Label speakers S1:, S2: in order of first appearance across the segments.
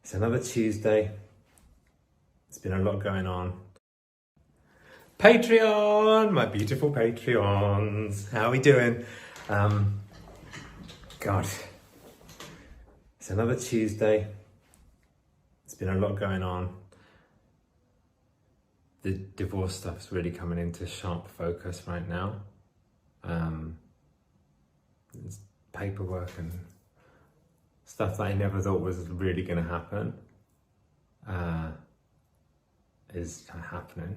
S1: It's another Tuesday. It's been a lot going on. Patreon, my beautiful Patreons. How are we doing? God, it's another Tuesday. It's been a lot going on. The divorce stuff's really coming into sharp focus right now. It's paperwork and stuff that I never thought was really going to happen is happening,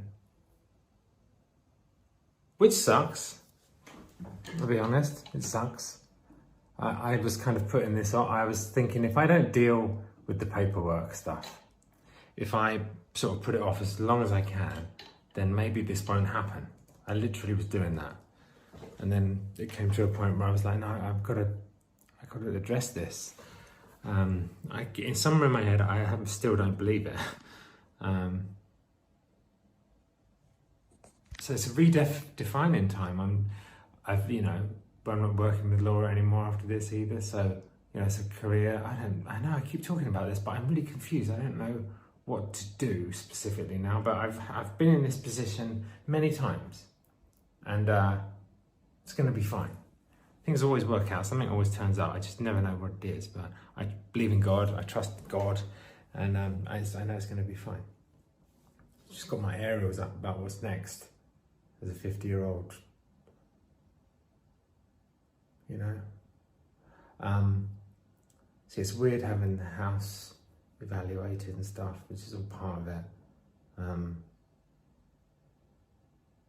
S1: which sucks. I'll be honest, it sucks. I was kind of putting this on. I was thinking, if I don't deal with the paperwork stuff, if I sort of put it off as long as I can, then maybe this won't happen. I literally was doing that. And then it came to a point where I was like, no, I've got to address this. In somewhere in my head, still don't believe it. So it's a redefining time. I'm not working with Laura anymore after this either. So, it's a career. I know I keep talking about this, but I'm really confused. I don't know what to do specifically now, but I've been in this position many times, and it's going to be fine. Things always work out. Something always turns out. I just never know what it is, but I believe in God. I trust God, and I know it's going to be fine. Just got my aerials up about what's next as a 50-year-old. See, it's weird having the house evaluated and stuff, which is all part of it.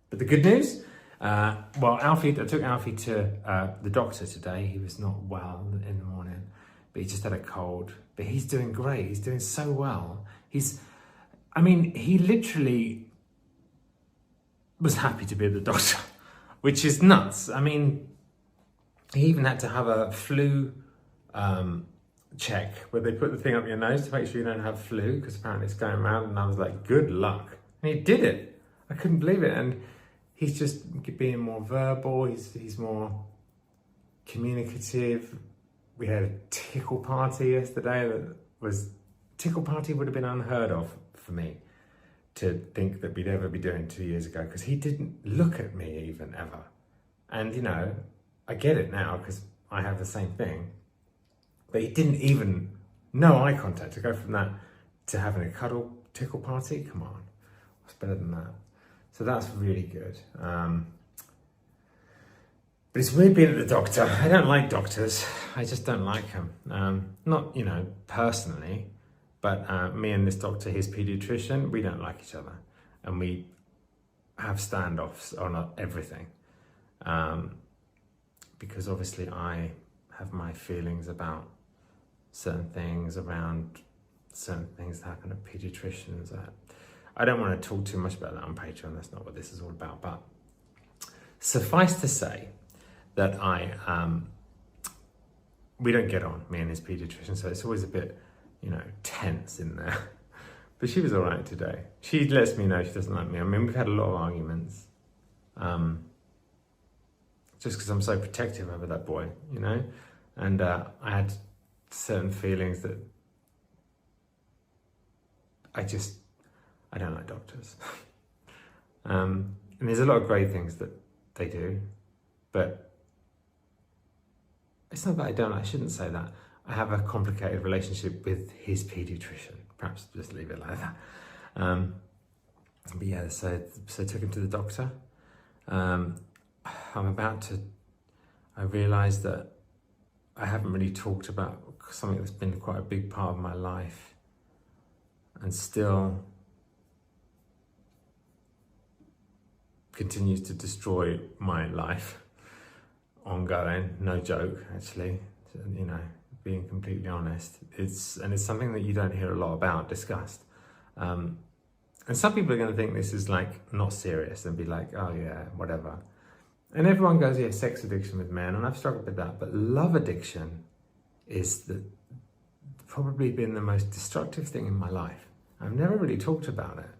S1: But the good news, I took Alfie to the doctor today. He was not well in the morning, but he just had a cold. But he's doing great. He's doing so well. He literally was happy to be at the doctor, which is nuts. He even had to have a flu check where they put the thing up your nose to make sure you don't have flu, because apparently it's going around, and I was like, good luck. And he did it. I couldn't believe it. And he's just being more verbal, he's more communicative. We had a tickle party yesterday tickle party would have been unheard of for me to think that we'd ever be doing 2 years ago, because he didn't look at me even ever. And I get it now because I have the same thing. But he didn't even, no eye contact, to go from that to having a tickle party. Come on, what's better than that? So that's really good. But it's weird being at the doctor. I don't like doctors. I just don't like them. Not, personally, but me and this doctor, his pediatrician, we don't like each other. And we have standoffs on everything. Because obviously I have my feelings about certain things, around certain things that happen at pediatricians. I don't want to talk too much about that on Patreon. That's not what this is all about. But suffice to say that we don't get on, me and his pediatrician. So it's always a bit, tense in there. But she was all right today. She lets me know she doesn't like me. We've had a lot of arguments. Just because I'm so protective over that boy, And I had certain feelings that I don't like doctors. And there's a lot of great things that they do, but it's not that I shouldn't say that. I have a complicated relationship with his pediatrician. Perhaps just leave it like that. But yeah, so I took him to the doctor. I realised that I haven't really talked about something that's been quite a big part of my life, and still continues to destroy my life ongoing. No joke, actually, being completely honest. It's something that you don't hear a lot about discussed. And some people are going to think this is like not serious and be like, oh yeah, whatever. And everyone goes, yeah, sex addiction with men, and I've struggled with that. But love addiction is probably been the most destructive thing in my life. I've never really talked about it.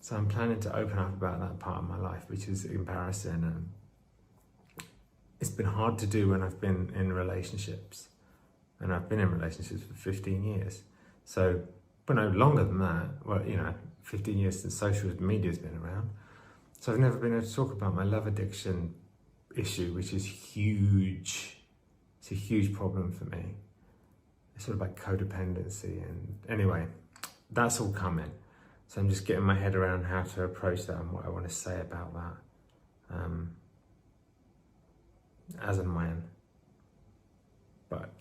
S1: So I'm planning to open up about that part of my life, which is embarrassing. And it's been hard to do when I've been in relationships. And I've been in relationships for 15 years. So, but no longer than that. Well, 15 years since social media's been around. So I've never been able to talk about my love addiction issue, which is huge. It's a huge problem for me. It's sort of like codependency. And anyway, that's all coming. So I'm just getting my head around how to approach that and what I want to say about that. As and when. But,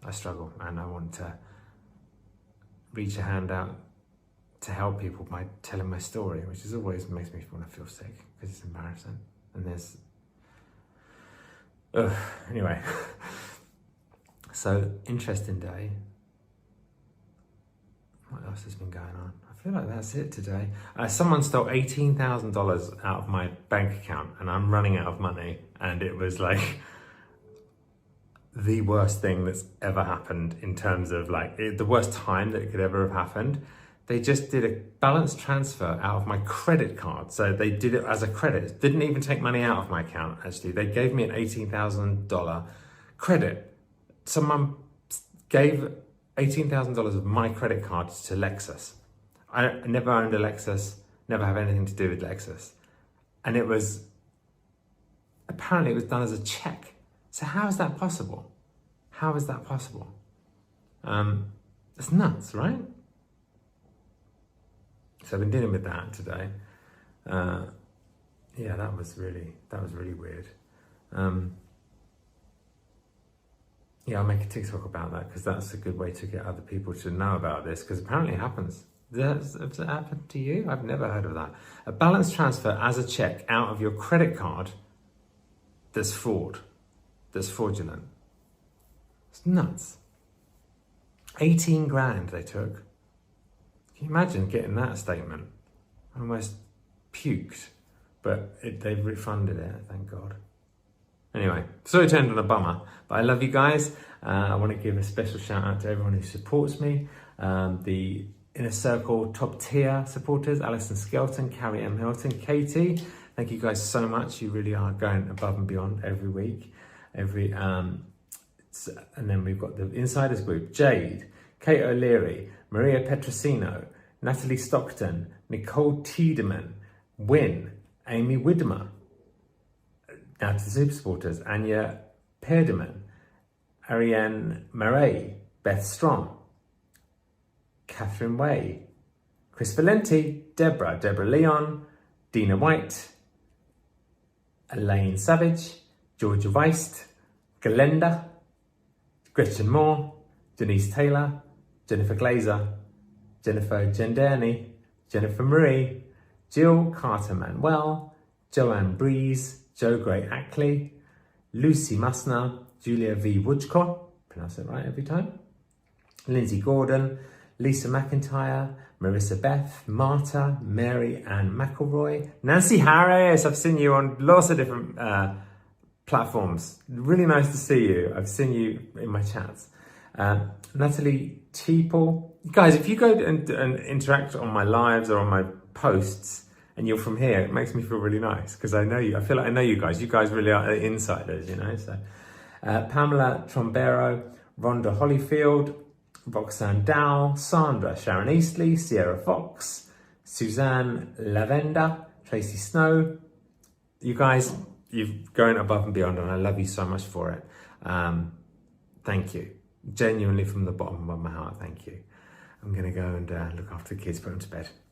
S1: I struggle and I want to reach a hand out to help people by telling my story, which is always makes me want to feel sick because it's embarrassing. And there's, anyway. So, interesting day. What else has been going on? I feel like that's it today. Someone stole $18,000 out of my bank account and I'm running out of money. And it was like the worst thing that's ever happened in terms of the worst time that it could ever have happened. They just did a balance transfer out of my credit card. So they did it as a credit. Didn't even take money out of my account, actually. They gave me an $18,000 credit. Someone gave $18,000 of my credit card to Lexus. I never owned a Lexus, never have anything to do with Lexus. And apparently it was done as a check. So how is that possible? How is that possible? It's nuts, right? So I've been dealing with that today. Yeah, that was really weird. Yeah, I'll make a TikTok about that because that's a good way to get other people to know about this because apparently it happens. Has it happened to you? I've never heard of that. A balance transfer as a check out of your credit card that's fraud, that's fraudulent. It's nuts. 18 grand they took. Can you imagine getting that statement? I almost puked, but they've refunded it, thank God. Anyway, sorry to end on a bummer, but I love you guys. I want to give a special shout out to everyone who supports me. The Inner Circle top tier supporters, Alison Skelton, Carrie M. Hilton, Katie. Thank you guys so much. You really are going above and beyond every week. And then we've got the Insiders group, Jade, Kate O'Leary, Maria Petrosino, Natalie Stockton, Nicole Tiedemann, Wynne, Amy Widmer. Now to the super supporters, Anya Perdeman, Ariane Marais, Beth Strong, Catherine Way, Chris Valenti, Deborah Leon, Dina White, Elaine Savage, Georgia Weist, Galenda, Gretchen Moore, Denise Taylor, Jennifer Glazer, Jennifer Genderni, Jennifer Marie, Jill Carter Manuel, Joanne Breeze, Joe Gray Ackley, Lucy Musner, Julia V. Woodcock, pronounce it right every time, Lindsay Gordon, Lisa McIntyre, Marissa Beth, Marta, Mary Ann McElroy, Nancy Harris. I've seen you on lots of different platforms. Really nice to see you. I've seen you in my chats. Natalie Teeple. Guys, if you go and interact on my lives or on my posts and you're from here, it makes me feel really nice because I know you. I feel like I know you guys. You guys really are insiders, So Pamela Trombero, Rhonda Holyfield, Roxanne Dow, Sandra, Sharon Eastley, Sierra Fox, Suzanne Lavender, Tracy Snow. You guys, you've gone above and beyond and I love you so much for it. Thank you. Genuinely from the bottom of my heart, thank you. I'm going to go and look after the kids, put them to bed.